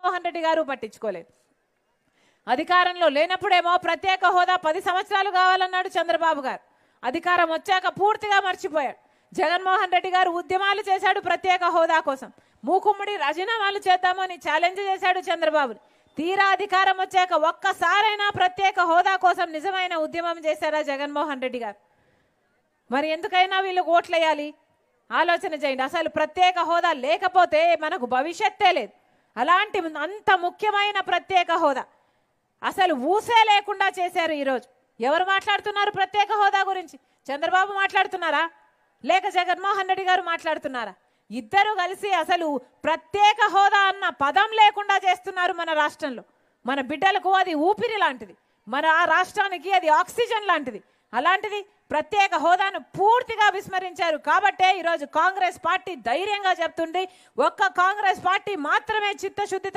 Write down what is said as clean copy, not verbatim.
జగన్మోహన్ రెడ్డి గారు పట్టించుకోలేదు. అధికారంలో లేనప్పుడేమో ప్రత్యేక హోదా 10 సంవత్సరాలు కావాలన్నాడు చంద్రబాబు గారు. అధికారం వచ్చాక పూర్తిగా మర్చిపోయాడు. జగన్మోహన్ రెడ్డి గారు ఉద్యమాలు చేశాడు ప్రత్యేక హోదా కోసం. మూకుమ్మడి రాజీనామాలు చేద్దామని ఛాలెంజ్ చేశాడు చంద్రబాబుని. తీరా అధికారం వచ్చాక ఒక్కసారైనా ప్రత్యేక హోదా కోసం నిజమైన ఉద్యమం చేశారా జగన్మోహన్ రెడ్డి గారు? మరి ఎందుకైనా వీళ్ళు ఓట్లేయాలి? ఆలోచన చేయండి. అసలు ప్రత్యేక హోదా లేకపోతే మనకు భవిష్యత్తే లేదు. అలాంటి అంత ముఖ్యమైన ప్రత్యేక హోదా అసలు ఊసే లేకుండా చేశారు. ఈరోజు ఎవరు మాట్లాడుతున్నారు ప్రత్యేక హోదా గురించి? చంద్రబాబు మాట్లాడుతున్నారా లేక జగన్మోహన్ రెడ్డి గారు మాట్లాడుతున్నారా? ఇద్దరు కలిసి అసలు ప్రత్యేక హోదా అన్న పదం లేకుండా చేస్తున్నారు మన రాష్ట్రంలో. మన బిడ్డలకు అది ఊపిరి లాంటిది, మన ఆ రాష్ట్రానికి అది ఆక్సిజన్ లాంటిది. అలాంటిది ప్రత్యేక హోదాను పూర్తిగా విస్మరించారు. కాబట్టే ఈరోజు కాంగ్రెస్ పార్టీ ధైర్యంగా చెప్తుంది, ఒక్క కాంగ్రెస్ పార్టీ మాత్రమే చిత్తశుద్ధితో